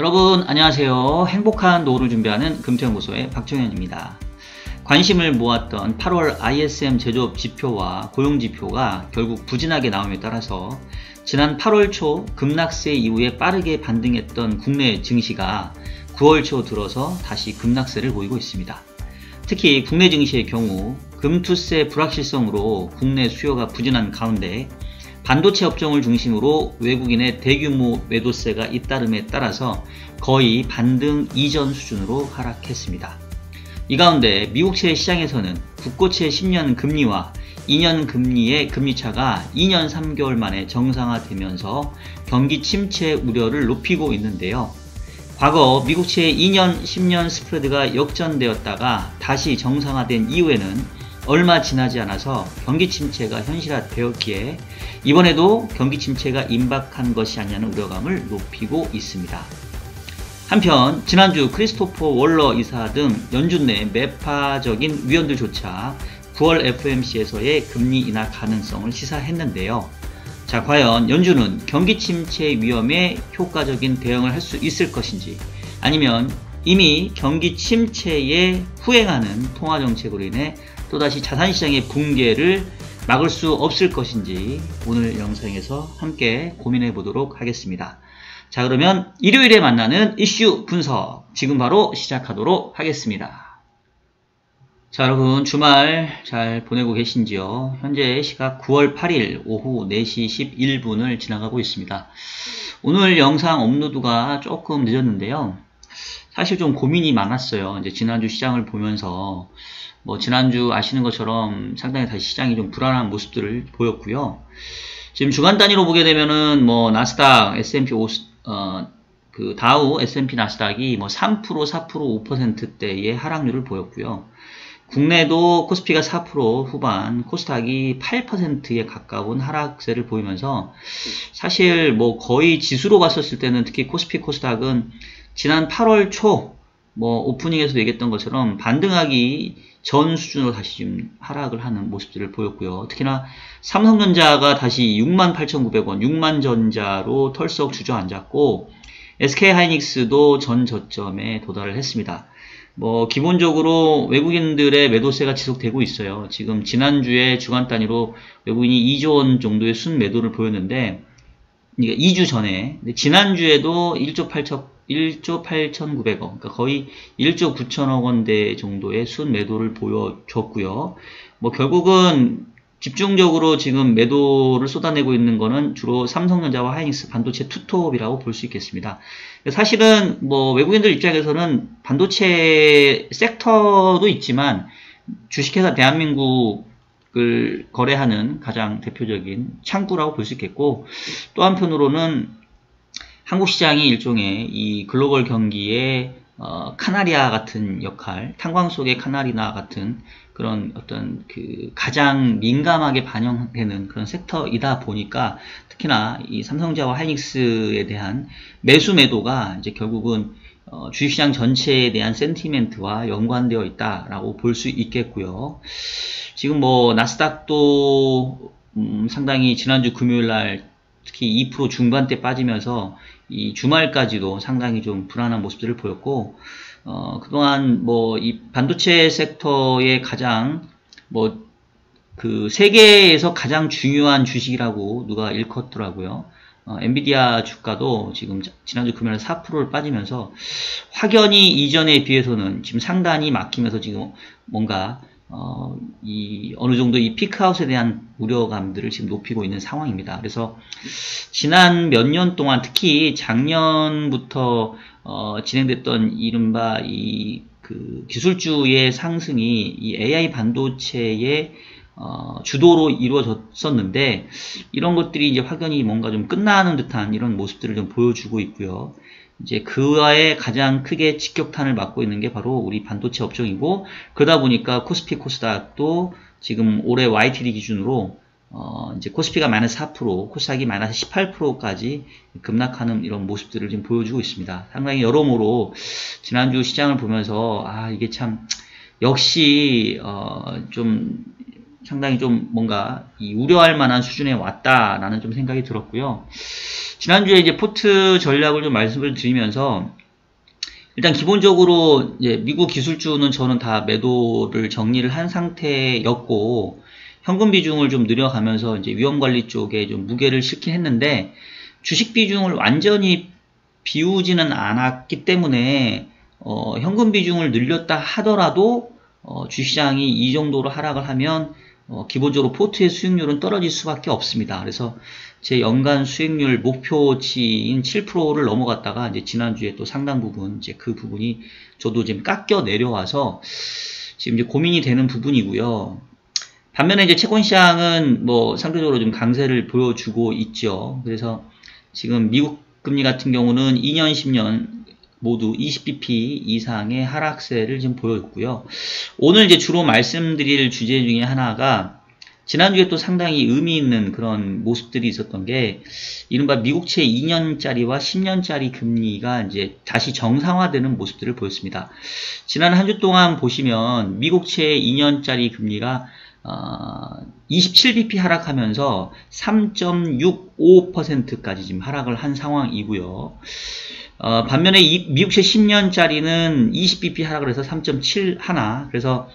여러분 안녕하세요. 행복한 노후를 준비하는 금태연구소의 박정현입니다. 관심을 모았던 8월 ISM 제조업 지표와 고용지표가 결국 부진하게 나옴에 따라서 지난 8월 초 급락세 이후에 빠르게 반등했던 국내 증시가 9월 초 들어서 다시 급락세를 보이고 있습니다. 특히 국내 증시의 경우 금투세 불확실성으로 국내 수요가 부진한 가운데 반도체 업종을 중심으로 외국인의 대규모 매도세가 잇따름에 따라서 거의 반등 이전 수준으로 하락했습니다. 이 가운데 미국채 시장에서는 국고채 10년 금리와 2년 금리의 금리차가 2년 3개월 만에 정상화되면서 경기 침체 우려를 높이고 있는데요. 과거 미국채 2년, 10년 스프레드가 역전되었다가 다시 정상화된 이후에는 얼마 지나지 않아서 경기 침체가 현실화되었기에 이번에도 경기 침체가 임박한 것이 아니냐는 우려감을 높이고 있습니다. 한편 지난주 크리스토퍼 월러 이사 등 연준 내 매파적인 위원들조차 9월 FOMC에서의 금리 인하 가능성을 시사했는데요. 자, 과연 연준은 경기 침체 위험에 효과적인 대응을 할 수 있을 것인지, 아니면 이미 경기 침체에 후행하는 통화정책으로 인해 또다시 자산시장의 붕괴를 막을 수 없을 것인지 오늘 영상에서 함께 고민해 보도록 하겠습니다. 자, 그러면 일요일에 만나는 이슈 분석 지금 바로 시작하도록 하겠습니다. 자, 여러분 주말 잘 보내고 계신지요? 현재 시각 9월 8일 오후 4시 11분을 지나가고 있습니다. 오늘 영상 업로드가 조금 늦었는데요. 사실 좀 고민이 많았어요. 이제 지난주 시장을 보면서 지난주 아시는 것처럼 상당히 다시 시장이 좀 불안한 모습들을 보였고요. 지금 주간 단위로 보게 되면은 나스닥, S&P 다우, S&P 나스닥이 3%, 4%, 5%대의 하락률을 보였고요. 국내도 코스피가 4% 후반, 코스닥이 8%에 가까운 하락세를 보이면서 사실 거의 지수로 봤었을 때는 특히 코스피, 코스닥은 지난 8월 초 오프닝에서 얘기했던 것처럼 반등하기 전 수준으로 다시 좀 하락을 하는 모습들을 보였고요. 특히나 삼성전자가 다시 68,900원, 6만전자로 털썩 주저앉았고 SK하이닉스도 전 저점에 도달을 했습니다. 기본적으로 외국인들의 매도세가 지속되고 있어요. 지금 지난주에 주간 단위로 외국인이 2조 원 정도의 순 매도를 보였는데, 그러니까 2주 전에, 지난주에도 1조 8,900억, 그러니까 거의 1조 9천억 원대 정도의 순 매도를 보여줬고요. 결국은 집중적으로 지금 매도를 쏟아내고 있는 거는 주로 삼성전자와 하이닉스 반도체 투톱이라고 볼 수 있겠습니다. 사실은 외국인들 입장에서는 반도체 섹터도 있지만 주식회사 대한민국을 거래하는 가장 대표적인 창구라고 볼 수 있겠고, 또 한편으로는 한국 시장이 일종의 이 글로벌 경기의 카나리아 같은 역할, 탄광 속의 카나리나 같은 그런 어떤 가장 민감하게 반영되는 그런 섹터이다 보니까 특히나 이 삼성전자와 하이닉스에 대한 매수 매도가 이제 결국은 주식시장 전체에 대한 센티멘트와 연관되어 있다라고 볼 수 있겠고요. 지금 나스닥도 상당히 지난주 금요일날 특히 2% 중반대 빠지면서 이 주말까지도 상당히 좀 불안한 모습들을 보였고, 그동안 이 반도체 섹터의 가장 세계에서 가장 중요한 주식이라고 누가 일컫더라고요. 엔비디아 주가도 지금 지난주 금요일에 4%를 빠지면서 확연히 이전에 비해서는 지금 상단이 막히면서 지금 뭔가 어느 정도 이 피크아웃에 대한 우려감들을 지금 높이고 있는 상황입니다. 그래서 지난 몇 년 동안 특히 작년부터 진행됐던 이른바 기술주의 상승이 이 AI 반도체의 주도로 이루어졌었는데, 이런 것들이 이제 확연히 뭔가 좀 끝나는 듯한 이런 모습들을 좀 보여주고 있고요. 이제 그와의 가장 크게 직격탄을 맞고 있는 게 바로 우리 반도체 업종이고, 그러다 보니까 코스피, 코스닥도 지금 올해 YTD 기준으로 이제 코스피가 마이너스 4%, 코스닥이 마이너스 18%까지 급락하는 이런 모습들을 지금 보여주고 있습니다. 상당히 여러모로 지난주 시장을 보면서 이게 참 역시 좀 상당히 좀 뭔가 우려할 만한 수준에 왔다라는 좀 생각이 들었고요. 지난주에 이제 포트 전략을 좀 말씀을 드리면서 일단 기본적으로 이제 미국 기술주는 저는 다 매도를 정리를 한 상태였고 현금 비중을 좀 늘려가면서 이제 위험관리 쪽에 좀 무게를 실긴 했는데 주식 비중을 완전히 비우지는 않았기 때문에 현금 비중을 늘렸다 하더라도 주시장이 이 정도로 하락을 하면 기본적으로 포트의 수익률은 떨어질 수밖에 없습니다. 그래서 제 연간 수익률 목표치인 7%를 넘어갔다가 이제 지난주에 또 상당 부분 이제 그 부분이 저도 지금 깎여 내려와서 지금 이제 고민이 되는 부분이고요. 반면에 이제 채권 시장은 뭐 상대적으로 좀 강세를 보여주고 있죠. 그래서 지금 미국 금리 같은 경우는 2년, 10년 모두 20bp 이상의 하락세를 지금 보여줬고요. 오늘 이제 주로 말씀드릴 주제 중에 하나가 지난주에 또 상당히 의미 있는 그런 모습들이 있었던 게 이른바 미국채 2년짜리와 10년짜리 금리가 이제 다시 정상화되는 모습들을 보였습니다. 지난 한 주 동안 보시면 미국채 2년짜리 금리가 27bp 하락하면서 3.65%까지 지금 하락을 한 상황이고요. 반면에 미국채 10년짜리는 20bp 하락을 해서 3.71. 그래서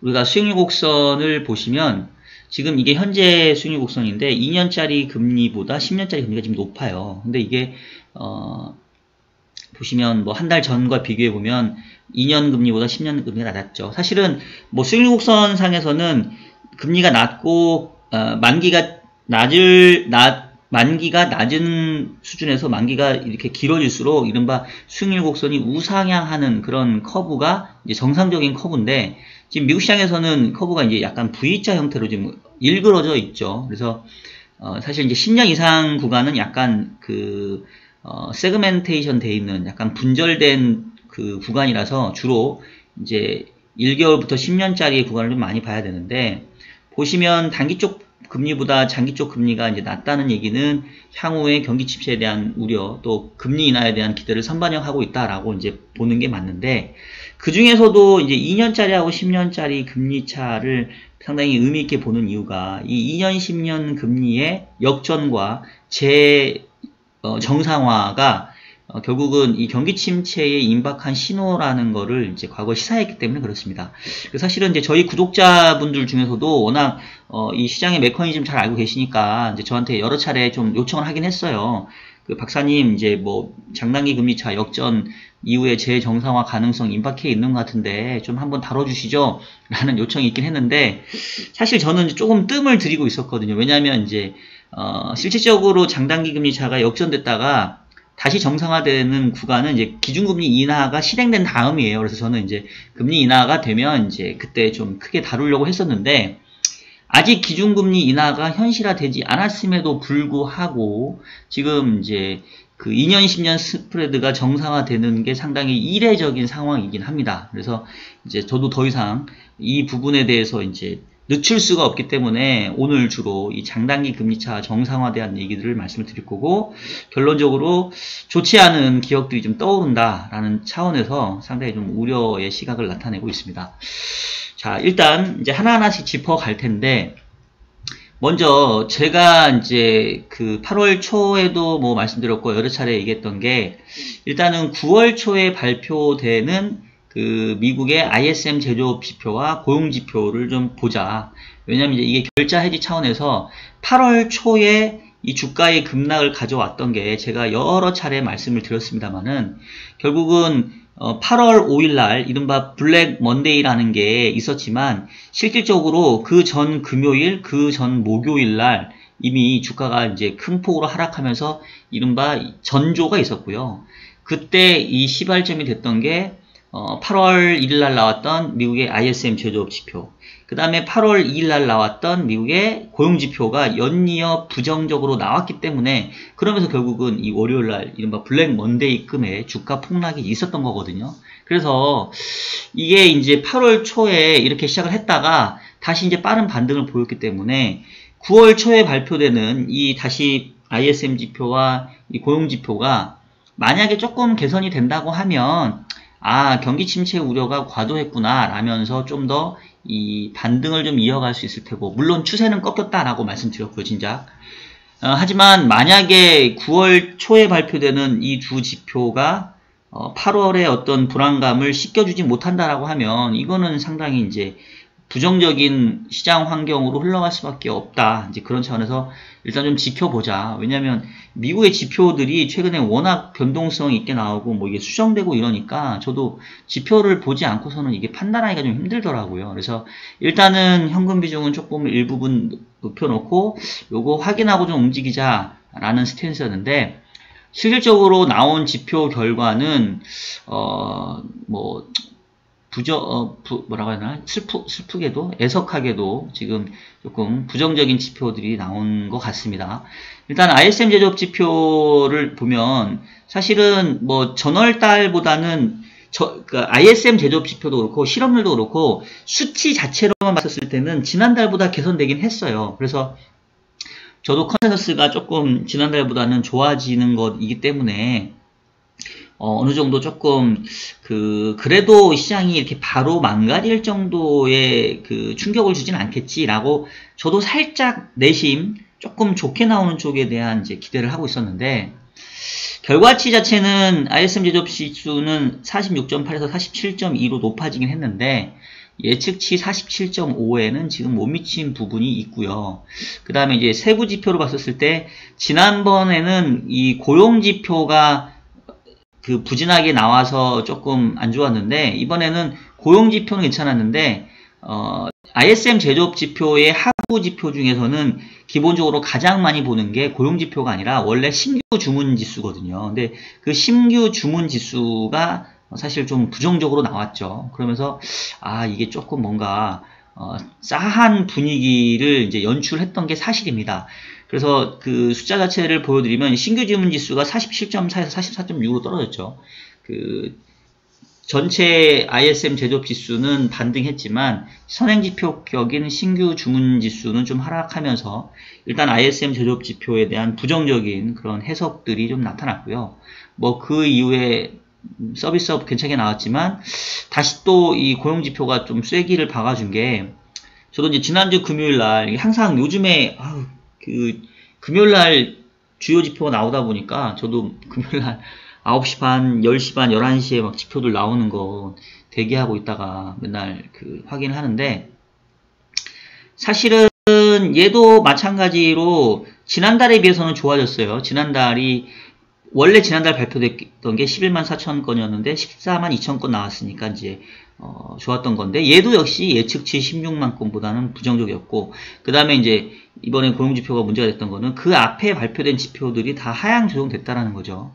우리가 수익률 곡선을 보시면 지금 이게 현재 수익률 곡선인데 2년짜리 금리보다 10년짜리 금리가 지금 높아요. 근데 이게 보시면 뭐 한 달 전과 비교해 보면 2년 금리보다 10년 금리가 낮았죠. 사실은 뭐 수익률 곡선 상에서는 금리가 낮고 만기가 낮은 수준에서 만기가 이렇게 길어질수록 이른바 수익률 곡선이 우상향하는 그런 커브가 이제 정상적인 커브인데 지금 미국 시장에서는 커브가 이제 약간 V자 형태로 지금 일그러져 있죠. 그래서 사실 이제 10년 이상 구간은 약간 그 세그멘테이션 돼 있는 약간 분절된 그 구간이라서 주로 이제 1개월부터 10년짜리의 구간을 좀 많이 봐야 되는데 보시면 단기 쪽 금리보다 장기 쪽 금리가 이제 낮다는 얘기는 향후에 경기 침체에 대한 우려 또 금리 인하에 대한 기대를 선반영하고 있다라고 이제 보는 게 맞는데 그 중에서도 이제 2년짜리하고 10년짜리 금리 차를 상당히 의미 있게 보는 이유가 이 2년, 10년 금리의 역전과 정상화가 결국은 이 경기 침체에 임박한 신호라는 거를 이제 과거에 시사했기 때문에 그렇습니다. 사실은 이제 저희 구독자분들 중에서도 워낙 이 시장의 메커니즘 잘 알고 계시니까 이제 저한테 여러 차례 좀 요청을 하긴 했어요. 그 박사님 이제 뭐 장단기 금리차 역전 이후에 재정상화 가능성 임박해 있는 것 같은데 좀 한번 다뤄주시죠 라는 요청이 있긴 했는데 사실 저는 조금 뜸을 들이고 있었거든요. 왜냐하면 이제 실질적으로 장단기 금리차가 역전됐다가 다시 정상화되는 구간은 이제 기준금리 인하가 실행된 다음이에요. 그래서 저는 이제 금리 인하가 되면 이제 그때 좀 크게 다루려고 했었는데 아직 기준금리 인하가 현실화되지 않았음에도 불구하고 지금 이제 그 2년, 10년 스프레드가 정상화되는 게 상당히 이례적인 상황이긴 합니다. 그래서 이제 저도 더 이상 이 부분에 대해서 이제 늦출 수가 없기 때문에 오늘 주로 이 장단기 금리차 정상화에 대한 얘기들을 말씀을 드릴 거고 결론적으로 좋지 않은 기억들이 좀 떠오른다라는 차원에서 상당히 좀 우려의 시각을 나타내고 있습니다. 자, 일단 이제 하나하나씩 짚어갈 텐데 먼저 제가 이제 그 8월 초에도 뭐 말씀드렸고 여러 차례 얘기했던 게 일단은 9월 초에 발표되는 그 미국의 ISM 제조업 지표와 고용 지표를 좀 보자. 왜냐면 이제 이게 결자 해지 차원에서 8월 초에 이 주가의 급락을 가져왔던 게 제가 여러 차례 말씀을 드렸습니다만은 결국은 8월 5일날 이른바 블랙 먼데이라는 게 있었지만 실질적으로 그 전 금요일, 그 전 목요일날 이미 주가가 이제 큰 폭으로 하락하면서 이른바 전조가 있었고요. 그때 이 시발점이 됐던 게 8월 1일날 나왔던 미국의 ISM 제조업 지표, 그 다음에 8월 2일날 나왔던 미국의 고용지표가 연이어 부정적으로 나왔기 때문에 그러면서 결국은 이 월요일날 이른바 블랙 먼데이급의 주가 폭락이 있었던 거거든요. 그래서 이게 이제 8월 초에 이렇게 시작을 했다가 다시 이제 빠른 반등을 보였기 때문에 9월 초에 발표되는 이 다시 ISM 지표와 이 고용지표가 만약에 조금 개선이 된다고 하면 아, 경기 침체 우려가 과도했구나 라면서 좀 더 이 반등을 좀 이어갈 수 있을 테고, 물론 추세는 꺾였다라고 말씀드렸고요, 진작. 하지만 만약에 9월 초에 발표되는 이 두 지표가 8월에 어떤 불안감을 씻겨주지 못한다라고 하면 이거는 상당히 이제 부정적인 시장 환경으로 흘러갈 수밖에 없다. 이제 그런 차원에서 일단 좀 지켜보자. 왜냐하면 미국의 지표들이 최근에 워낙 변동성이 있게 나오고 뭐 이게 수정되고 이러니까 저도 지표를 보지 않고서는 이게 판단하기가 좀 힘들더라고요. 그래서 일단은 현금 비중은 조금 일부분 높여놓고 요거 확인하고 좀 움직이자라는 스탠스였는데, 실질적으로 나온 지표 결과는 뭐라고 해야 되나? 슬프게도, 애석하게도 지금 조금 부정적인 지표들이 나온 것 같습니다. 일단 ISM 제조업 지표를 보면 사실은 뭐 전월달보다는 ISM 제조업 지표도 그렇고 실업률도 그렇고 수치 자체로만 봤었을 때는 지난달보다 개선되긴 했어요. 그래서 저도 컨센서스가 조금 지난달보다는 좋아지는 것이기 때문에 어느 정도 조금 그래도 시장이 이렇게 바로 망가질 정도의 충격을 주진 않겠지라고 저도 살짝 내심 조금 좋게 나오는 쪽에 대한 이제 기대를 하고 있었는데, 결과치 자체는 ISM 제조업 지수는 46.8에서 47.2로 높아지긴 했는데 예측치 47.5에는 지금 못 미친 부분이 있고요. 그 다음에 이제 세부 지표로 봤었을 때 지난번에는 이 고용 지표가 부진하게 나와서 조금 안 좋았는데, 이번에는 고용 지표는 괜찮았는데 ISM 제조업 지표의 하부 지표 중에서는 기본적으로 가장 많이 보는 게 고용 지표가 아니라 원래 신규 주문 지수거든요. 근데 그 신규 주문 지수가 사실 좀 부정적으로 나왔죠. 그러면서 이게 조금 뭔가 싸한 분위기를 이제 연출했던 게 사실입니다. 그래서 그 숫자 자체를 보여드리면 신규 주문 지수가 47.4에서 44.6으로 떨어졌죠. 전체 ISM 제조업 지수는 반등했지만 선행지표격인 신규 주문 지수는 좀 하락하면서 일단 ISM 제조업 지표에 대한 부정적인 그런 해석들이 좀 나타났고요. 뭐 그 이후에 서비스업 괜찮게 나왔지만 다시 또 이 고용지표가 좀 쐐기를 박아준 게, 저도 이제 지난주 금요일날 항상 요즘에 금요일날 주요 지표가 나오다 보니까 저도 금요일날 9시 반, 10시 반, 11시에 막 지표들 나오는 거 대기하고 있다가 맨날 확인을 하는데, 사실은 얘도 마찬가지로 지난달에 비해서는 좋아졌어요. 원래 지난달 발표됐던 게 11만 4천 건이었는데 14만 2천 건 나왔으니까 이제 좋았던 건데, 얘도 역시 예측치 16만 건보다는 부정적이었고, 그 다음에 이제 이번에 고용지표가 문제가 됐던 거는 그 앞에 발표된 지표들이 다 하향 조정됐다라는 거죠.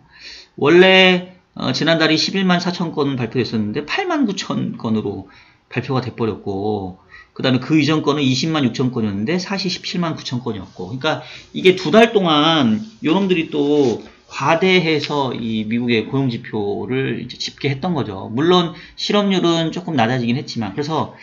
원래 지난달이 11만 4천 건 발표됐었는데 8만 9천 건으로 발표가 돼버렸고, 그 다음에 그 이전 건은 20만 6천 건이었는데 사실 17만 9천 건이었고, 그러니까 이게 두 달 동안 요놈들이 또 과대해서 이 미국의 고용지표를 이제 집계했던 거죠. 물론 실업률은 조금 낮아지긴 했지만, 그래서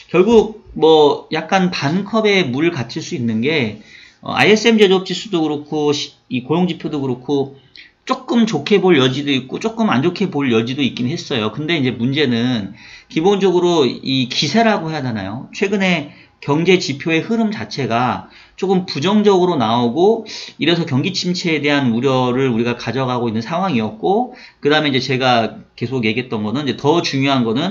결국 뭐 약간 반컵에 물 같을 수 있는 게 ISM 제조업 지수도 그렇고 이 고용지표도 그렇고 조금 좋게 볼 여지도 있고 조금 안 좋게 볼 여지도 있긴 했어요. 근데 이제 문제는 기본적으로 이 기세라고 해야 되나요? 최근에 경제 지표의 흐름 자체가 조금 부정적으로 나오고, 이래서 경기 침체에 대한 우려를 우리가 가져가고 있는 상황이었고, 그 다음에 이제 제가 계속 얘기했던 거는, 이제 더 중요한 거는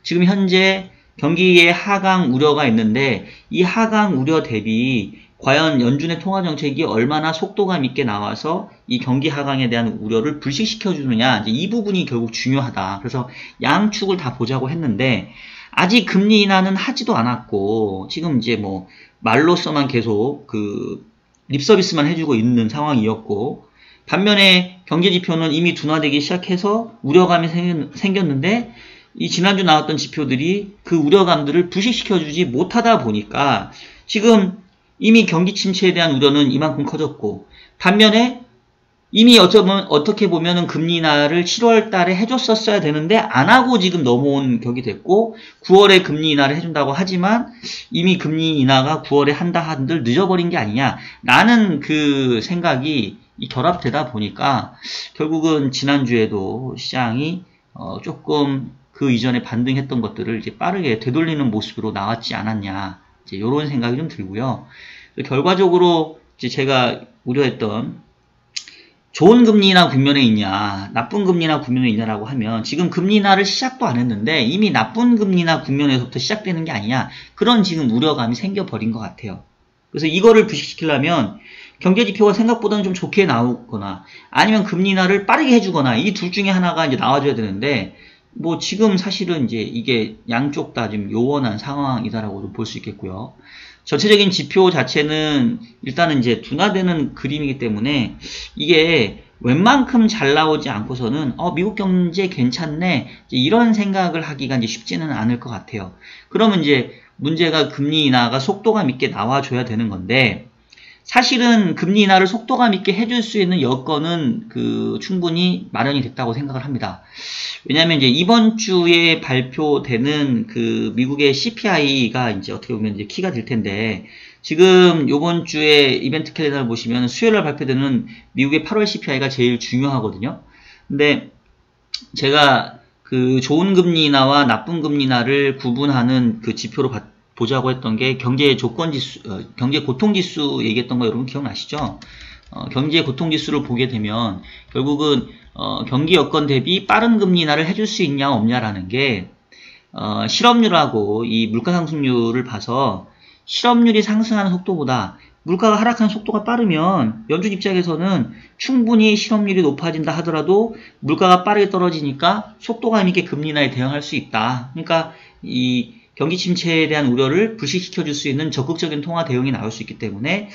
지금 현재 경기의 하강 우려가 있는데, 이 하강 우려 대비 과연 연준의 통화정책이 얼마나 속도감 있게 나와서 이 경기 하강에 대한 우려를 불식시켜주느냐, 이제 이 부분이 결국 중요하다. 그래서 양축을 다 보자고 했는데, 아직 금리 인하는 하지도 않았고, 지금 이제 뭐 말로서만 계속 립서비스만 해주고 있는 상황이었고, 반면에 경제지표는 이미 둔화되기 시작해서 우려감이 생겼는데, 이 지난주 나왔던 지표들이 그 우려감들을 불식시켜주지 못하다 보니까 지금 이미 경기 침체에 대한 우려는 이만큼 커졌고, 반면에 이미 어떻게 보면은 금리 인하를 7월 달에 해줬었어야 되는데 안 하고 지금 넘어온 격이 됐고, 9월에 금리 인하를 해준다고 하지만 이미 금리 인하가 9월에 한다 한들 늦어버린 게 아니냐 라는 그 생각이 결합되다 보니까 결국은 지난주에도 시장이 조금 그 이전에 반등했던 것들을 이제 빠르게 되돌리는 모습으로 나왔지 않았냐, 이제 이런 생각이 좀 들고요. 결과적으로 이제 제가 우려했던 좋은 금리 인하 국면에 있냐, 나쁜 금리 인하 국면에 있냐라고 하면 지금 금리 인하를 시작도 안 했는데 이미 나쁜 금리 인하 국면에서부터 시작되는 게 아니냐, 그런 지금 우려감이 생겨버린 것 같아요. 그래서 이거를 부식시키려면 경제지표가 생각보다는 좀 좋게 나오거나 아니면 금리 인하를 빠르게 해주거나 이 둘 중에 하나가 이제 나와줘야 되는데, 뭐 지금 사실은 이제 이게 양쪽 다 지금 요원한 상황이다라고도 볼 수 있겠고요. 전체적인 지표 자체는 일단은 이제 둔화되는 그림이기 때문에 이게 웬만큼 잘 나오지 않고서는 미국 경제 괜찮네 이런 생각을 하기가 이제 쉽지는 않을 것 같아요. 그러면 이제 문제가 금리 인하가 속도감 있게 나와줘야 되는 건데, 사실은 금리 인하를 속도감 있게 해줄 수 있는 여건은 충분히 마련이 됐다고 생각을 합니다. 왜냐하면 이제 이번 주에 발표되는 미국의 CPI가 이제 어떻게 보면 이제 키가 될 텐데, 지금 요번 주에 이벤트 캘린더를 보시면 수요일날 발표되는 미국의 8월 CPI가 제일 중요하거든요. 근데 제가 좋은 금리 인하와 나쁜 금리 인하를 구분하는 지표로 보자고 했던 게 경제 조건 지수, 경제 고통 지수 얘기했던 거 여러분 기억나시죠? 경제 고통 지수를 보게 되면 결국은 경기 여건 대비 빠른 금리 인하를 해줄 수 있냐 없냐라는 게 실업률하고 이 물가 상승률을 봐서, 실업률이 상승하는 속도보다 물가가 하락하는 속도가 빠르면 연준 입장에서는 충분히 실업률이 높아진다 하더라도 물가가 빠르게 떨어지니까 속도감 있게 금리 인하에 대응할 수 있다. 그러니까 이 경기 침체에 대한 우려를 불식시켜 줄 수 있는 적극적인 통화 대응이 나올 수 있기 때문에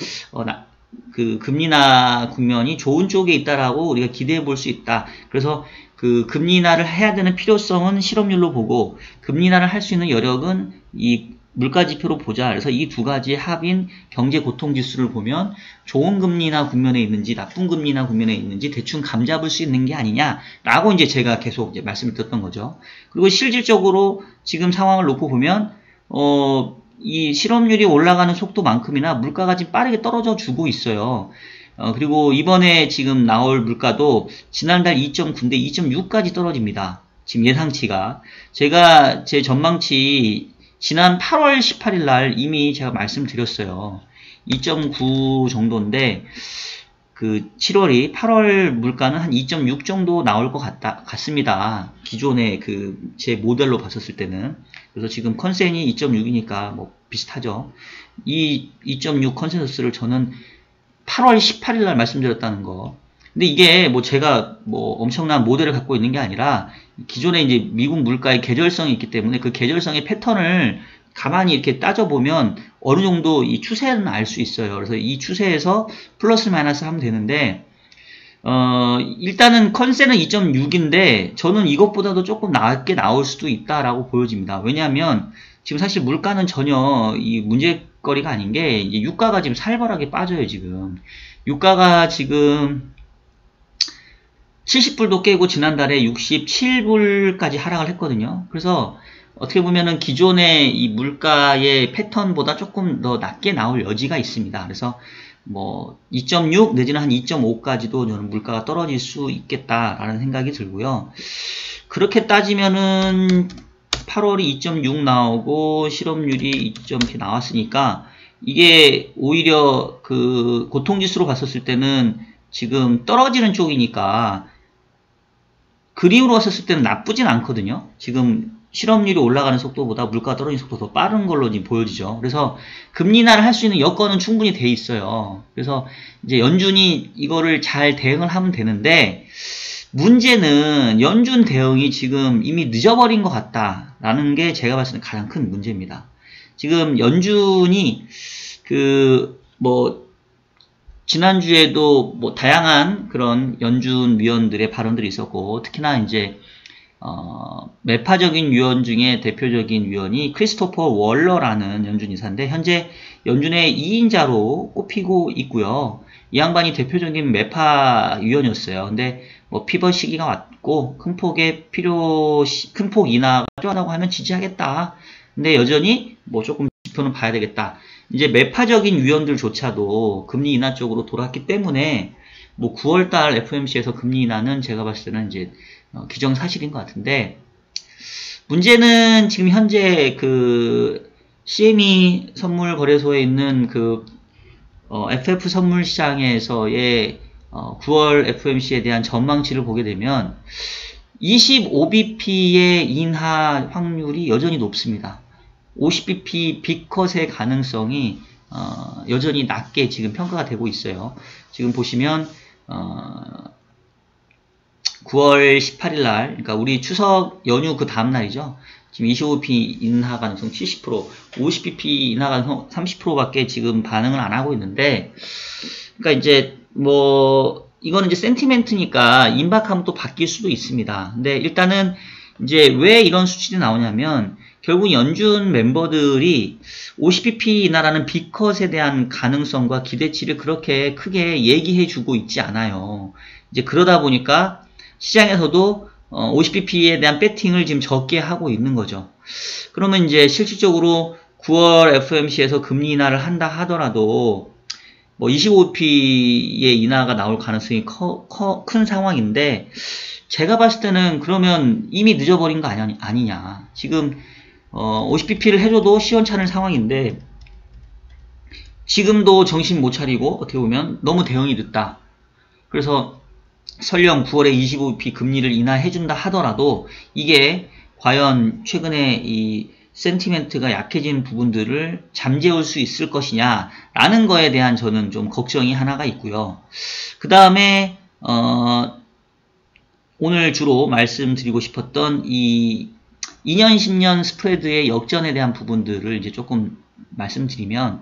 금리 인하 국면이 좋은 쪽에 있다라고 우리가 기대해 볼 수 있다. 그래서 금리 인하를 해야 되는 필요성은 실업률로 보고 금리 인하를 할 수 있는 여력은 이 물가 지표로 보자. 그래서 이 두 가지의 합인 경제 고통 지수를 보면 좋은 금리 인하 국면에 있는지 나쁜 금리 인하 국면에 있는지 대충 감잡을 수 있는 게 아니냐라고 이제 제가 계속 이제 말씀을 드렸던 거죠. 그리고 실질적으로 지금 상황을 놓고 보면 이 실업률이 올라가는 속도만큼이나 물가가 지금 빠르게 떨어져 주고 있어요. 그리고 이번에 지금 나올 물가도 지난달 2.9인데 2.6까지 떨어집니다. 지금 예상치가. 제가 제 전망치 지난 8월 18일 날 이미 제가 말씀드렸어요. 2.9 정도인데 7월이 8월 물가는 한 2.6 정도 나올 것 같습니다. 기존의 제 모델로 봤었을 때는. 그래서 지금 컨센이 2.6이니까 뭐 비슷하죠. 이 2.6 컨센서스를 저는 8월 18일 날 말씀드렸다는 거. 근데 이게 뭐 제가 뭐 엄청난 모델을 갖고 있는 게 아니라 기존에 이제 미국 물가의 계절성이 있기 때문에 그 계절성의 패턴을 가만히 이렇게 따져보면 어느 정도 이 추세는 알 수 있어요. 그래서 이 추세에서 플러스 마이너스 하면 되는데, 일단은 컨센은 2.6인데 저는 이것보다도 조금 낮게 나올 수도 있다라고 보여집니다. 왜냐하면 지금 사실 물가는 전혀 이 문제거리가 아닌 게 이제 유가가 지금 살벌하게 빠져요. 지금 유가가 지금 70불도 깨고 지난달에 67불까지 하락을 했거든요. 그래서 어떻게 보면은 기존의 이 물가의 패턴보다 조금 더 낮게 나올 여지가 있습니다. 그래서 뭐 2.6 내지는 한 2.5까지도 저는 물가가 떨어질 수 있겠다라는 생각이 들고요. 그렇게 따지면은 8월이 2.6 나오고 실업률이 2.0 나왔으니까 이게 오히려 고통지수로 봤었을 때는 지금 떨어지는 쪽이니까 그림으로 봤었을 때는 나쁘진 않거든요. 지금 실업률이 올라가는 속도보다 물가가 떨어지는 속도가 더 빠른 걸로 지금 보여지죠. 그래서 금리 인하를 할 수 있는 여건은 충분히 돼 있어요. 그래서 이제 연준이 이거를 잘 대응을 하면 되는데, 문제는 연준 대응이 지금 이미 늦어버린 것 같다라는 게 제가 봤을 때 가장 큰 문제입니다. 지금 연준이 지난주에도 뭐 다양한 그런 연준 위원들의 발언들이 있었고, 특히나 이제 매파적인 위원 중에 대표적인 위원이 크리스토퍼 월러라는 연준 이사인데 현재 연준의 2인자로 꼽히고 있고요. 이 양반이 대표적인 매파 위원이었어요. 근데 뭐 피벗 시기가 왔고 큰 폭 인하가 필요하다고 하면 지지하겠다. 근데 여전히 뭐 조금 지표는 봐야 되겠다. 이제 매파적인 위원들조차도 금리 인하 쪽으로 돌았기 때문에 뭐 9월달 FOMC에서 금리 인하는 제가 봤을 때는 이제 기정사실인 것 같은데, 문제는 지금 현재 그 CME 선물 거래소에 있는 그 FF 선물 시장에서의 9월 FOMC에 대한 전망치를 보게 되면 25bp의 인하 확률이 여전히 높습니다. 50bp 빅컷의 가능성이 여전히 낮게 지금 평가가 되고 있어요. 지금 보시면 9월 18일 날, 그러니까 우리 추석 연휴 그 다음 날이죠. 지금 25bp 인하 가능성 70%, 50bp 인하 가능성 30%밖에 지금 반응을 안 하고 있는데, 그러니까 이제 뭐 이거는 이제 센티멘트니까 임박하면 또 바뀔 수도 있습니다. 근데 일단은 이제 왜 이런 수치들이 나오냐면, 결국 연준 멤버들이 50bp 인하라는 빅컷에 대한 가능성과 기대치를 그렇게 크게 얘기해주고 있지 않아요. 이제 그러다 보니까 시장에서도 50bp에 대한 배팅을 지금 적게 하고 있는 거죠. 그러면 이제 실질적으로 9월 FOMC에서 금리 인하를 한다 하더라도 뭐 25bp의 인하가 나올 가능성이 큰 상황인데, 제가 봤을 때는 그러면 이미 늦어버린 거 아니냐. 지금 50bp를 해줘도 시원찮을 상황인데 지금도 정신 못 차리고 어떻게 보면 너무 대응이 늦다. 그래서 설령 9월에 25bp 금리를 인하해준다 하더라도 이게 과연 최근에 이 센티멘트가 약해진 부분들을 잠재울 수 있을 것이냐 라는 거에 대한 저는 좀 걱정이 하나가 있고요. 그 다음에 오늘 주로 말씀드리고 싶었던 이 2년 10년 스프레드의 역전에 대한 부분들을 이제 조금 말씀드리면,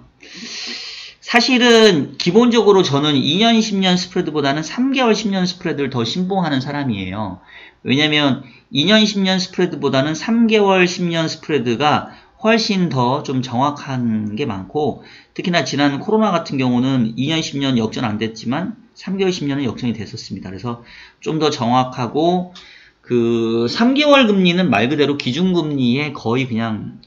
사실은 기본적으로 저는 2년 10년 스프레드보다는 3개월 10년 스프레드를 더 신봉하는 사람이에요. 왜냐면 2년 10년 스프레드보다는 3개월 10년 스프레드가 훨씬 더 좀 정확한 게 많고, 특히나 지난 코로나 같은 경우는 2년 10년 역전 안 됐지만 3개월 10년은 역전이 됐었습니다. 그래서 좀 더 정확하고, 그 3개월 금리는 말 그대로 기준금리에 거의 그냥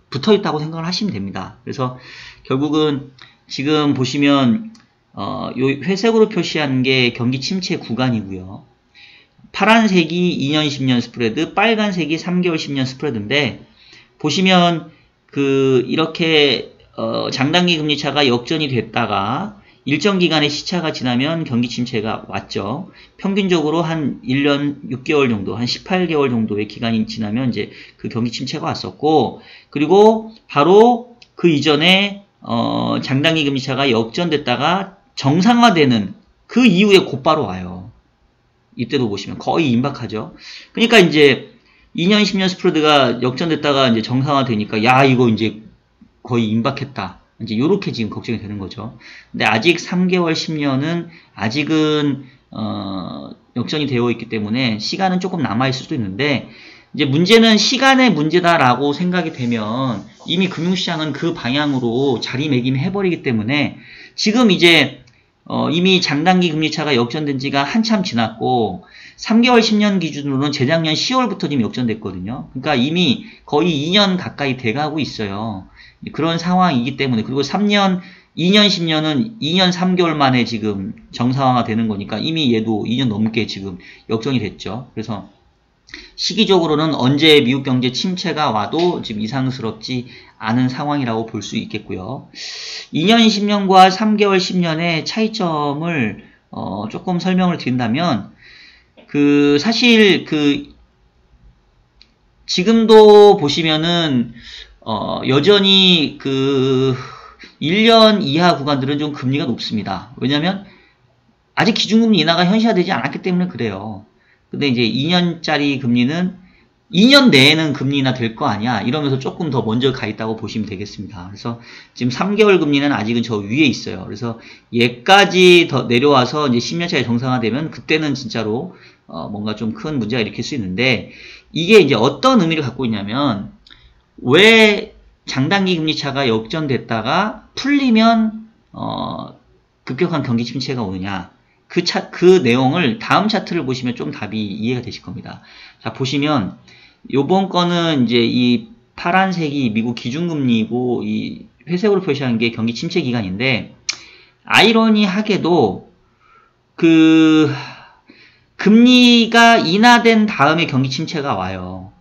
붙어 있다고 생각을 하시면 됩니다. 그래서 결국은 지금 보시면 요 회색으로 표시한 게 경기 침체 구간이고요. 파란색이 2년 10년 스프레드, 빨간색이 3개월 10년 스프레드인데, 보시면 이렇게 장단기 금리 차가 역전이 됐다가 일정 기간의 시차가 지나면 경기 침체가 왔죠. 평균적으로 한 1년 6개월 정도, 한 18개월 정도의 기간이 지나면 이제 그 경기 침체가 왔었고, 그리고 바로 그 이전에 장단기 금리차가 역전됐다가 정상화되는 그 이후에 곧바로 와요. 이때도 보시면 거의 임박하죠. 그러니까 이제 2년 10년 스프레드가 역전됐다가 이제 정상화되니까 야, 이거 이제 거의 임박했다. 이제 요렇게 지금 걱정이 되는 거죠. 근데 아직 3개월 10년은 아직은 역전이 되어 있기 때문에 시간은 조금 남아있을 수도 있는데, 이제 문제는 시간의 문제다라고 생각이 되면 이미 금융시장은 그 방향으로 자리매김해버리기 때문에, 지금 이제 이미 장단기 금리차가 역전된 지가 한참 지났고 3개월 10년 기준으로는 재작년 10월부터 지금 역전됐거든요. 그러니까 이미 거의 2년 가까이 돼가고 있어요. 그런 상황이기 때문에, 그리고 2년 10년은 2년 3개월 만에 지금 정상화가 되는 거니까 이미 얘도 2년 넘게 지금 역전이 됐죠. 그래서 시기적으로는 언제 미국 경제 침체가 와도 지금 이상스럽지 않은 상황이라고 볼 수 있겠고요. 2년 10년과 3개월 10년의 차이점을 조금 설명을 드린다면, 사실 지금도 보시면은 여전히 1년 이하 구간들은 좀 금리가 높습니다. 왜냐면 아직 기준금리 인하가 현실화되지 않았기 때문에 그래요. 근데 이제 2년짜리 금리는 2년 내에는 금리 인하 될 거 아니야, 이러면서 조금 더 먼저 가 있다고 보시면 되겠습니다. 그래서 지금 3개월 금리는 아직은 저 위에 있어요. 그래서 얘까지 더 내려와서 이제 10년짜리 정상화되면 그때는 진짜로 뭔가 좀 큰 문제가 일으킬 수 있는데, 이게 이제 어떤 의미를 갖고 있냐면, 왜 장단기 금리 차가 역전됐다가 풀리면 급격한 경기 침체가 오느냐, 그 내용을 다음 차트를 보시면 좀 답이 이해가 되실 겁니다. 자, 보시면 요번 거는 이제 이 파란색이 미국 기준금리이고 이 회색으로 표시한 게 경기 침체 기간인데, 아이러니하게도 그 금리가 인하된 다음에 경기 침체가 와요.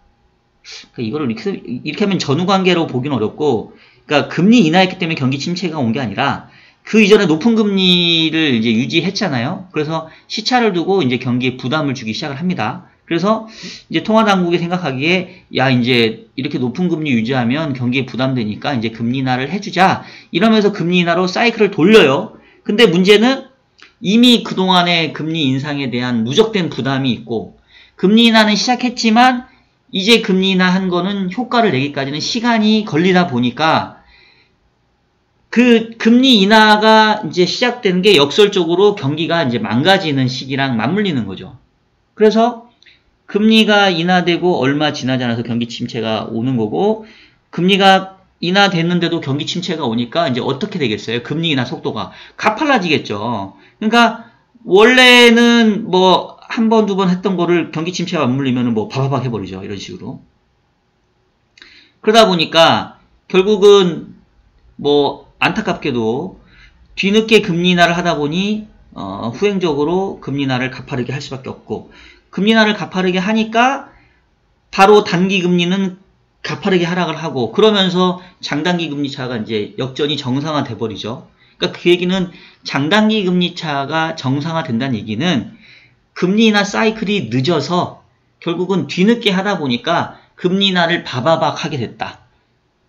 그러니까 이거를 이렇게 하면 전후관계로 보긴 어렵고, 그러니까 금리 인하했기 때문에 경기 침체가 온 게 아니라 그 이전에 높은 금리를 이제 유지했잖아요. 그래서 시차를 두고 이제 경기에 부담을 주기 시작을 합니다. 그래서 이제 통화당국이 생각하기에 야 이제 이렇게 높은 금리 유지하면 경기에 부담되니까 이제 금리 인하를 해주자 이러면서 금리 인하로 사이클을 돌려요. 근데 문제는 이미 그동안의 금리 인상에 대한 누적된 부담이 있고 금리 인하는 시작했지만 이제 금리 인하한 거는 효과를 내기까지는 시간이 걸리다 보니까 그 금리 인하가 이제 시작된 게 역설적으로 경기가 이제 망가지는 시기랑 맞물리는 거죠. 그래서 금리가 인하되고 얼마 지나지 않아서 경기 침체가 오는 거고, 금리가 인하됐는데도 경기 침체가 오니까 이제 어떻게 되겠어요? 금리 인하 속도가 가팔라지겠죠. 그러니까 원래는 뭐 한 번, 두 번 했던 거를 경기 침체가 맞물리면 뭐 바바박 해버리죠. 이런 식으로. 그러다 보니까 결국은 뭐 안타깝게도 뒤늦게 금리 인하를 하다 보니 후행적으로 금리 인하를 가파르게 할 수밖에 없고, 금리 인하를 가파르게 하니까 바로 단기 금리는 가파르게 하락을 하고, 그러면서 장단기 금리 차가 이제 역전이 정상화돼 버리죠. 그러니까 그 얘기는 장단기 금리 차가 정상화된다는 얘기는 금리 인하 사이클이 늦어서 결국은 뒤늦게 하다 보니까 금리 인하를 바바박 하게 됐다.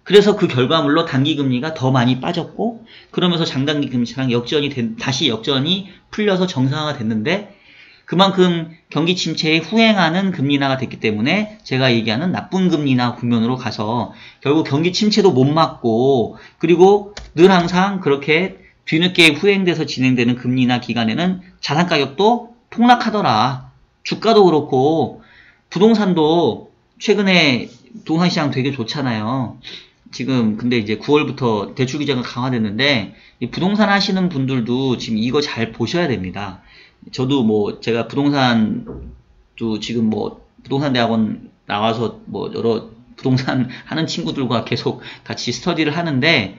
그래서 그 결과물로 단기 금리가 더 많이 빠졌고, 그러면서 장단기 금리차랑 다시 역전이 풀려서 정상화가 됐는데, 그만큼 경기 침체에 후행하는 금리 인하가 됐기 때문에 제가 얘기하는 나쁜 금리 인하 국면으로 가서 결국 경기 침체도 못 막고, 그리고 늘 항상 그렇게 뒤늦게 후행돼서 진행되는 금리 인하 기간에는 자산 가격도 폭락하더라. 주가도 그렇고 부동산도 최근에 부동산 시장 되게 좋잖아요. 지금 근데 이제 9월부터 대출 규제가 강화됐는데 부동산 하시는 분들도 지금 이거 잘 보셔야 됩니다. 저도 뭐 제가 부동산도 지금 뭐 부동산 대학원 나와서 뭐 여러 부동산 하는 친구들과 계속 같이 스터디를 하는데,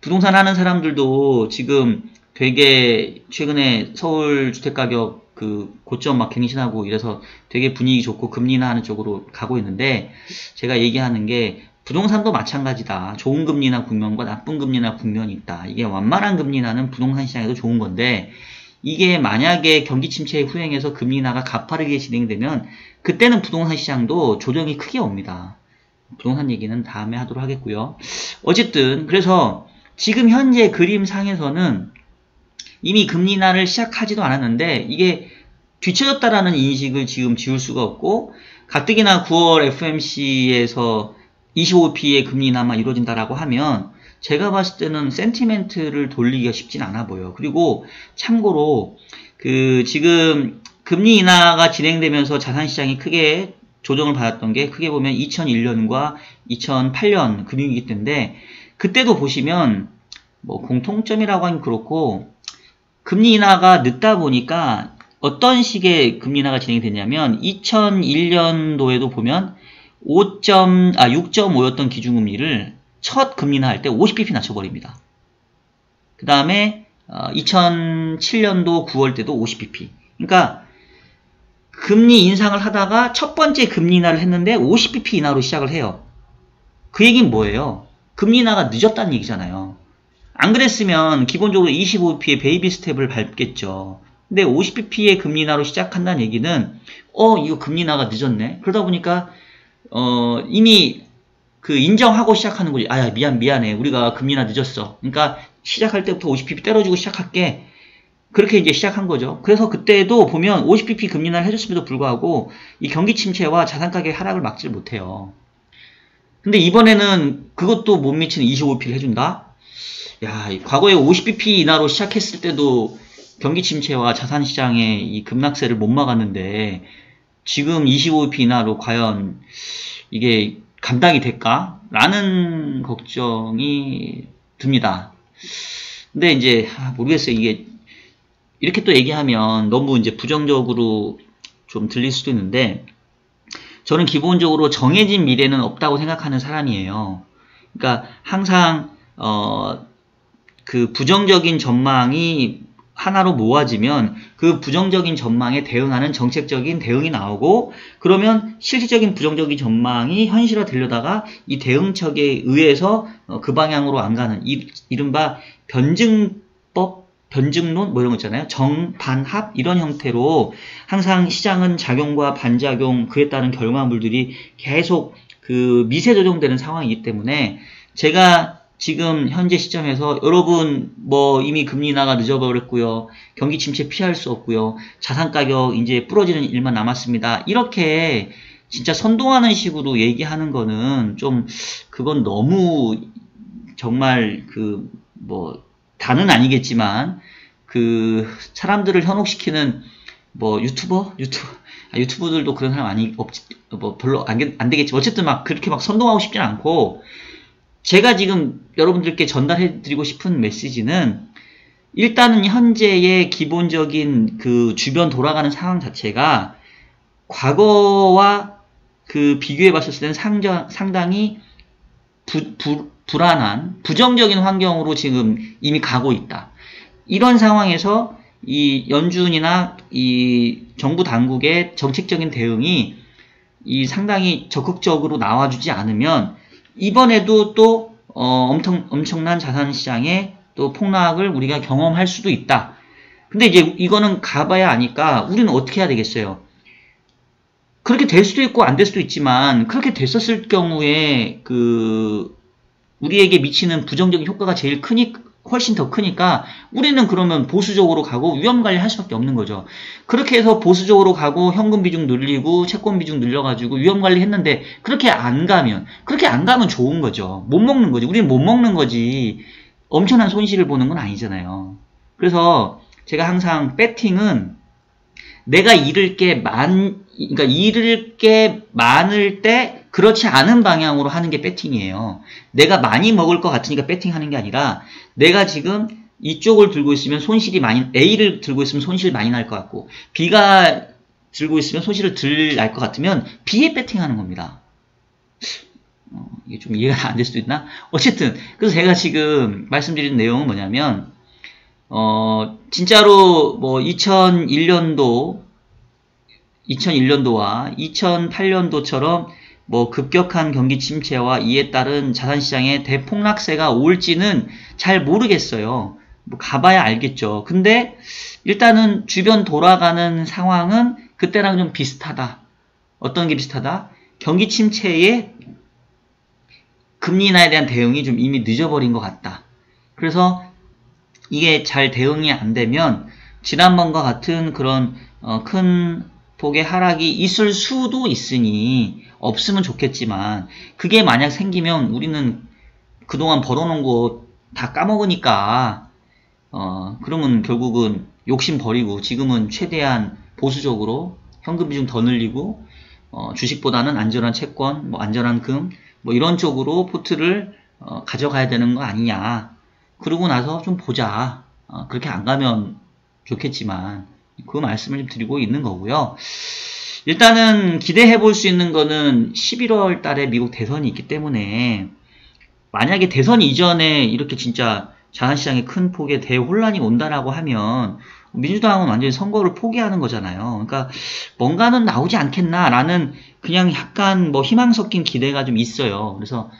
부동산 하는 사람들도 지금 되게 최근에 서울 주택가격 그 고점 막 갱신하고 이래서 되게 분위기 좋고 금리 인하하는 쪽으로 가고 있는데, 제가 얘기하는 게 부동산도 마찬가지다. 좋은 금리 인하 국면과 나쁜 금리 인하 국면이 있다. 이게 완만한 금리 인하는 부동산 시장에도 좋은 건데, 이게 만약에 경기 침체에 후행해서 금리 인하가 가파르게 진행되면 그때는 부동산 시장도 조정이 크게 옵니다. 부동산 얘기는 다음에 하도록 하겠고요. 어쨌든 그래서 지금 현재 그림상에서는 이미 금리 인하를 시작하지도 않았는데 이게 뒤쳐졌다라는 인식을 지금 지울 수가 없고, 가뜩이나 9월 FMC에서 25bp의 금리 인하만 이루어진다라고 하면 제가 봤을 때는 센티멘트를 돌리기가 쉽진 않아 보여요. 그리고 참고로 그 지금 금리 인하가 진행되면서 자산시장이 크게 조정을 받았던 게 크게 보면 2001년과 2008년 금융위기 때인데, 그때도 보시면 뭐 공통점이라고 하긴 그렇고 금리 인하가 늦다 보니까 어떤 식의 금리 인하가 진행됐냐면 2001년도에도 보면 6.5였던 기준금리를 첫 금리 인하 할 때 50bp 낮춰버립니다. 그 다음에 2007년도 9월 때도 50bp. 그러니까 금리 인상을 하다가 첫 번째 금리 인하를 했는데 50bp 인하로 시작을 해요. 그 얘기는 뭐예요? 금리 인하가 늦었다는 얘기잖아요. 안 그랬으면 기본적으로 25bp의 베이비 스텝을 밟겠죠. 근데 50bp의 금리 인하로 시작한다는 얘기는 이거 금리 인하가 늦었네. 그러다 보니까 이미 그 인정하고 시작하는 거지. 아, 미안해. 우리가 금리 인하 늦었어. 그러니까 시작할 때부터 50bp 때려주고 시작할게. 그렇게 이제 시작한 거죠. 그래서 그때도 보면 50bp 금리 인하를 해줬음에도 불구하고 이 경기 침체와 자산 가격 하락을 막질 못해요. 근데 이번에는 그것도 못 미치는 25bp를 해준다? 야, 과거에 50bp 인하로 시작했을 때도 경기 침체와 자산 시장의 이 급락세를 못 막았는데 지금 25bp 인하로 과연 이게 감당이 될까? 라는 걱정이 듭니다. 근데 이제 모르겠어요. 이게 이렇게 또 얘기하면 너무 이제 부정적으로 좀 들릴 수도 있는데, 저는 기본적으로 정해진 미래는 없다고 생각하는 사람이에요. 그러니까 항상 그 부정적인 전망이 하나로 모아지면 그 부정적인 전망에 대응하는 정책적인 대응이 나오고, 그러면 실질적인 부정적인 전망이 현실화 되려다가 이 대응책에 의해서 그 방향으로 안 가는 이른바 변증법, 변증론 뭐 이런 거 있잖아요. 정반합 이런 형태로 항상 시장은 작용과 반작용, 그에 따른 결과물들이 계속 그 미세 조정되는 상황이기 때문에, 제가 지금 현재 시점에서 여러분 뭐 이미 금리 인하가 늦어버렸고요, 경기 침체 피할 수 없고요, 자산 가격 이제 부러지는 일만 남았습니다, 이렇게 진짜 선동하는 식으로 얘기하는 거는 좀, 그건 너무 정말 그 뭐 다는 아니겠지만 그 사람들을 현혹시키는 뭐 유튜버들도 그런 사람 뭐 별로 안 되겠지. 어쨌든 막 그렇게 막 선동하고 싶진 않고, 제가 지금 여러분들께 전달해 드리고 싶은 메시지는, 일단은 현재의 기본적인 그 주변 돌아가는 상황 자체가 과거와 그 비교해 봤을 때는 상당히 불안한 부정적인 환경으로 지금 이미 가고 있다. 이런 상황에서 이 연준이나 이 정부 당국의 정책적인 대응이 상당히 적극적으로 나와주지 않으면 이번에도 또 엄청난 자산시장의 또 폭락을 우리가 경험할 수도 있다. 근데 이제 이거는 가봐야 아니까 우리는 어떻게 해야 되겠어요? 그렇게 될 수도 있고 안 될 수도 있지만, 그렇게 됐었을 경우에 그 우리에게 미치는 부정적인 효과가 훨씬 더 크니까 우리는 그러면 보수적으로 가고 위험 관리할 수밖에 없는 거죠. 그렇게 해서 보수적으로 가고 현금 비중 늘리고 채권 비중 늘려가지고 위험 관리했는데, 그렇게 안 가면 좋은 거죠. 못 먹는 거지. 우리는 못 먹는 거지 엄청난 손실을 보는 건 아니잖아요. 그래서 제가 항상 배팅은 내가 잃을 게 많을 때 그렇지 않은 방향으로 하는 게 배팅이에요. 내가 많이 먹을 것 같으니까 배팅하는 게 아니라, 내가 지금 이쪽을 들고 있으면 A를 들고 있으면 손실이 많이 날 것 같고, B가 들고 있으면 손실을 덜 날 것 같으면 B에 배팅하는 겁니다. 이게 좀 이해가 안 될 수도 있나? 어쨌든 그래서 제가 지금 말씀드리는 내용은 뭐냐면, 진짜로 뭐 2001년도와 2008년도처럼 뭐 급격한 경기 침체와 이에 따른 자산시장의 대폭락세가 올지는 잘 모르겠어요. 뭐 가봐야 알겠죠. 근데 일단은 주변 돌아가는 상황은 그때랑 좀 비슷하다. 어떤 게 비슷하다? 경기 침체에 금리 인하에 대한 대응이 좀 이미 늦어버린 것 같다. 그래서 이게 잘 대응이 안 되면 지난번과 같은 그런 큰 폭의 하락이 있을 수도 있으니, 없으면 좋겠지만, 그게 만약 생기면 우리는 그동안 벌어놓은 거 다 까먹으니까 그러면 결국은 욕심 버리고 지금은 최대한 보수적으로 현금 비중 더 늘리고 주식보다는 안전한 채권, 뭐 안전한 금, 뭐 이런 쪽으로 포트를 가져가야 되는 거 아니냐. 그러고 나서 좀 보자. 그렇게 안 가면 좋겠지만, 그 말씀을 좀 드리고 있는 거고요. 일단은 기대해 볼 수 있는 거는 11월 달에 미국 대선이 있기 때문에, 만약에 대선 이전에 이렇게 진짜 자산시장에 큰 폭의 대혼란이 온다라고 하면 민주당은 완전히 선거를 포기하는 거잖아요. 그러니까 뭔가는 나오지 않겠나라는 그냥 약간 뭐 희망 섞인 기대가 좀 있어요. 그래서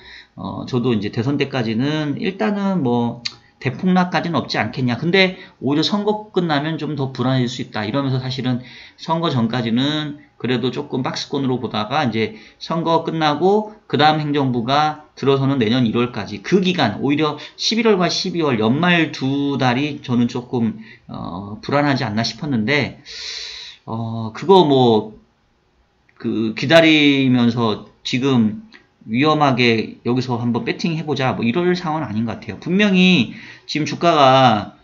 저도 이제 대선 때까지는 일단은 뭐 대폭락까지는 없지 않겠냐. 근데 오히려 선거 끝나면 좀 더 불안해질 수 있다. 이러면서 사실은 선거 전까지는 그래도 조금 박스권으로 보다가, 이제 선거 끝나고 그 다음 행정부가 들어서는 내년 1월까지 그 기간, 오히려 11월과 12월 연말 두 달이 저는 조금 불안하지 않나 싶었는데, 그거 뭐 그 기다리면서 지금 위험하게 여기서 한번 배팅 해보자 뭐 이럴 상황은 아닌 것 같아요. 분명히 지금 주가가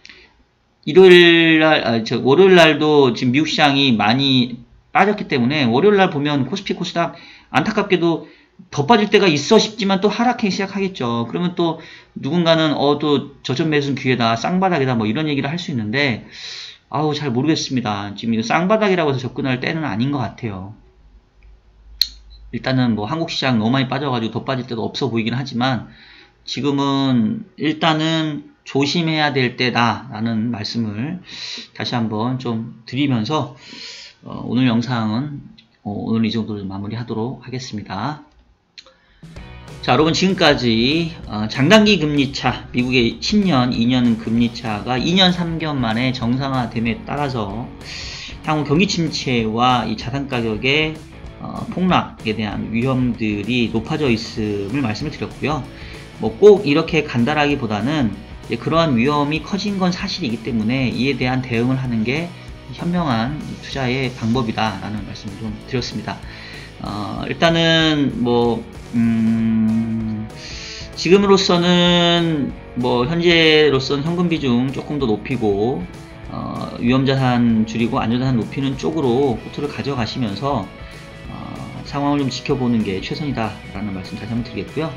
월요일날도 지금 미국 시장이 많이 빠졌기 때문에, 월요일날 보면 코스피 코스닥 안타깝게도 더 빠질 때가 있어 싶지만 또 하락하기 시작하겠죠. 그러면 또 누군가는 또 저점 매수는 기회다, 쌍바닥이다 뭐 이런 얘기를 할 수 있는데, 잘 모르겠습니다. 지금 이거 쌍바닥이라고 해서 접근할 때는 아닌 것 같아요. 일단은 뭐 한국 시장 너무 많이 빠져가지고 더 빠질 때도 없어 보이긴 하지만, 지금은 일단은 조심해야 될 때다라는 말씀을 다시 한번 좀 드리면서 오늘 영상은 오늘 이 정도로 마무리하도록 하겠습니다. 자, 여러분 지금까지 장단기 금리차, 미국의 10년, 2년 금리차가 2년 3개월 만에 정상화됨에 따라서 향후 경기 침체와 이 자산 가격의 폭락에 대한 위험들이 높아져 있음을 말씀을 드렸고요. 뭐 꼭 이렇게 간단하기보다는 그러한 위험이 커진 건 사실이기 때문에 이에 대한 대응을 하는 게 현명한 투자의 방법이다 라는 말씀을 좀 드렸습니다. 일단은 뭐 지금으로서는 뭐 현재로서는 현금 비중 조금 더 높이고 위험자산 줄이고 안전자산 높이는 쪽으로 포트를 가져가시면서 상황을 좀 지켜보는 게 최선이다 라는 말씀 다시 한번 드리겠고요.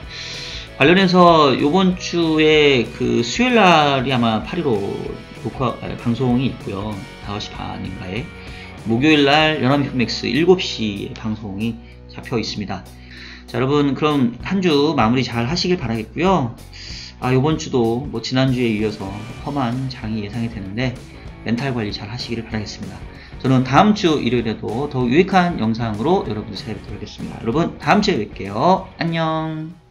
관련해서 요번 주에 그 수요일날이 아마 8.15 방송이 있고요. 5시 반인가에 목요일날 연합뉴스맥스 7시에 방송이 잡혀 있습니다. 자, 여러분 그럼 한 주 마무리 잘 하시길 바라겠고요. 요번 주도 뭐 지난주에 이어서 험한 장이 예상이 되는데 멘탈 관리 잘 하시기를 바라겠습니다. 저는 다음 주 일요일에도 더욱 유익한 영상으로 여러분들 찾아뵙도록 하겠습니다. 여러분 다음 주에 뵐게요. 안녕.